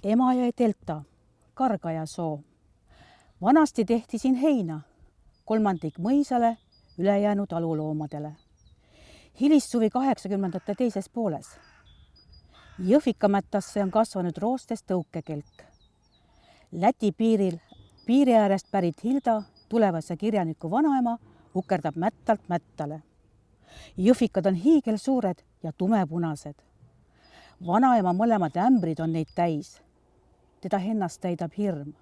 Emajõe delta, Kargaja soo. Vanasti tehti siin heina, 3 mõisale, ülejäänud aluloomadele. Hilissuvi 80ndate teises pooles. Jõhvikamättasse on kasvanud roostes tõukekelk. Läti piiri äärest pärit Hilda, tulevase kirjaniku vanaema, ukerdab mättalt mättale. Jõhvikad on hiigelsuured ja tumepunased. Vanaema mõlemad ämbrid on neid täis. Teda hennast täidab hirm.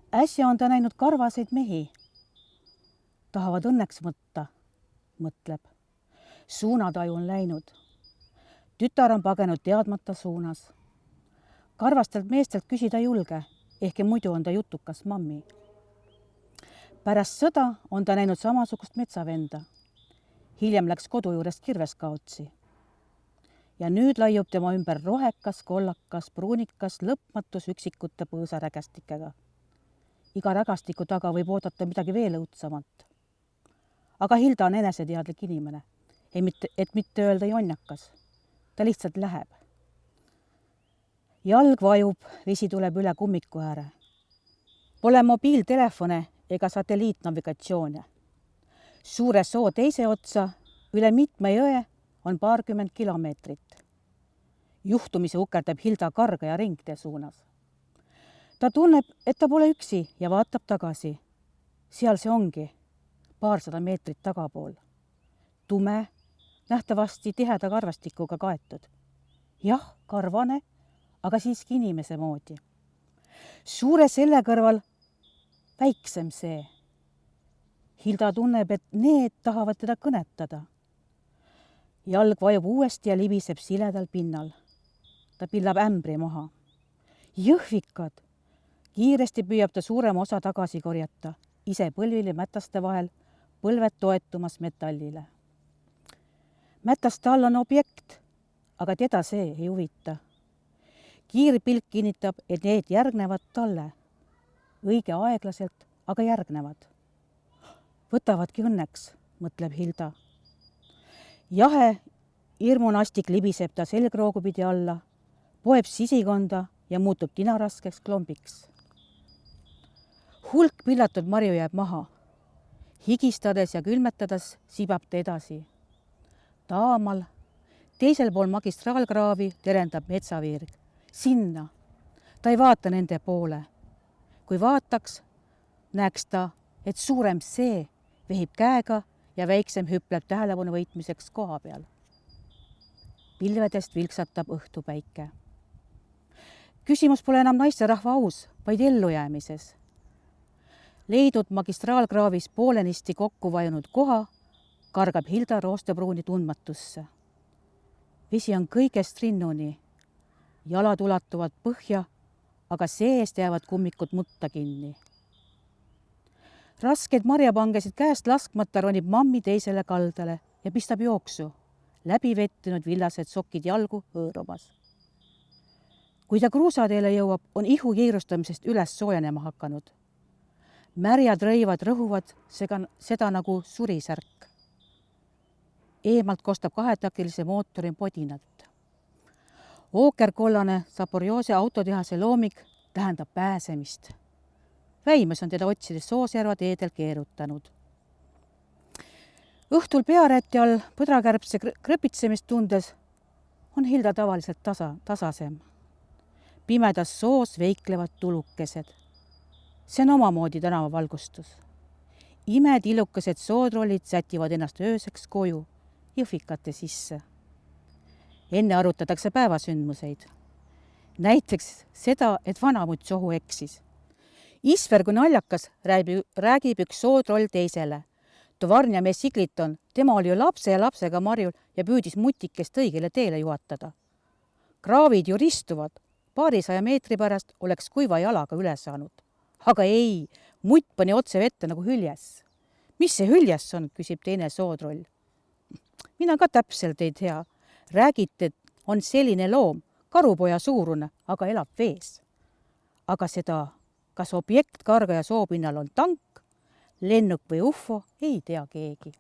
Äsja on ta näinud karvaseid mehi. Tahavad õnneks võtta, mõtleb. Suunataju on läinud. Tütar on pagenud teadmata suunas. Karvastelt meestelt küsida julge, ehkki muidu on ta jutukas mammi. Pärast sõda on ta näinud samasugust metsavenda. Hiljem läks kodu juurest kirves kaotsi. Ja nüüd laiub tema ümber rohekas, kollakas, pruunikas, lõpmatus üksikute põõsarägastikega. Iga rägastiku taga võib oodata midagi veel õudsamat. Aga Hilda on eneseteadlik inimene, et mitte öelda jonnakas. Ta lihtsalt läheb. Jalg vajub, vesi tuleb üle kummiku ääre. Pole mobiiltelefone ega satelliitnavigatsioone. Suure soo teise otsa, üle mitme jõe on 20 kilomeetrit. Juhtumisi ukerdab Hilda Kargaja ringtee suunas. Ta tunneb, et ta pole üksi ja vaatab tagasi. Seal see ongi, 200 meetrit tagapool. Tume, nähtavasti tiheda karvastikuga kaetud. Jah, karvane, aga siiski inimese moodi. Suure selle kõrval väiksem see. Hilda tunneb, et need tahavad teda kõnetada. Jalg vajub uuesti ja libiseb siledal pinnal. Ta pillab ämbri maha. Jõhvikad! Kiiresti püüab ta suurema osa tagasi korjata, ise põlvili mätaste vahel, põlved toetumas metallile. Mätaste all on objekt, aga teda see ei huvita. Kiirpilk kinnitab, et need järgnevad talle. Õige aeglaselt, aga järgnevad. Võtavadki õnneks, mõtleb Hilda. Jahe hirmunastik libiseb ta selgroogupidi alla, poeb sisikonda ja muutub tinaraskeks klombiks. Hulk pillatud marju jääb maha. Higistades ja külmetades sibab ta edasi. Taamal, teisel pool magistraalkraavi terendab metsaviirg. Sinna. Ta ei vaata nende poole. Kui vaataks, näeks ta, et suurem see vehib käega ja väiksem hüpleb tähelepanu võitmiseks koha peal. Pilvedest vilksatab õhtupäike. Küsimus pole enam naisterahva aus, vaid ellujäämises. Leidnud magistraalkraavis poolenisti kokku vajunud koha, kargab Hilda roostepruuni tundmatusse. Vesi on kõigest rinnuni. Jalad ulatuvad põhja, aga seest jäävad kummikud mutta kinni. Rasked marjapangesid käest laskmata ronib mammi teisele kaldale ja pistab jooksu. Läbivettinud villased sokid jalgu hõõrumas. Kui ta kruusateele jõuab, on ihu kiirustamisest üles soojenema hakanud. Märjad rõivad rõhuvad seda nagu surisärk. Eemalt kostab 2-taktilise mootori podinat. Ookerkollane Saporjoose autotehase loomik tähendab pääsemist. Väimes on teda otsides Soosjärva teedel keerutanud. Õhtul pearäti all põdrakärbse krõpitsemist tundes on Hilda tavaliselt tasasem. Pimedas soos veiklevad tulukesed. See on omamoodi tänavavalgustus. Imetillukesed sootrollid sätivad ennast ööseks koju, jõhvikate sisse. Enne arutatakse päevasündmuseid. Näiteks seda, et vanamutt sohu eksis. Isver kui naljakas räägib üks sootroll teisele. Tovarnja mees Sigliton, tema oli ju lapse ja lapsega marjul ja püüdis mutikest õigele teele juhatada. Kraavid ju ristuvad, 200 meetri pärast oleks kuiva jalaga üle saanud. Aga ei, mutt pani otse vette nagu hüljes. Mis see hüljes on, küsib teine sootroll. Mina ka täpselt ei tea. Räägite, et on selline loom, karupoja suurune, aga elab vees. Aga seda, kas objekt Kargaja soopinnal on tank, lennuk või ufo, ei tea keegi.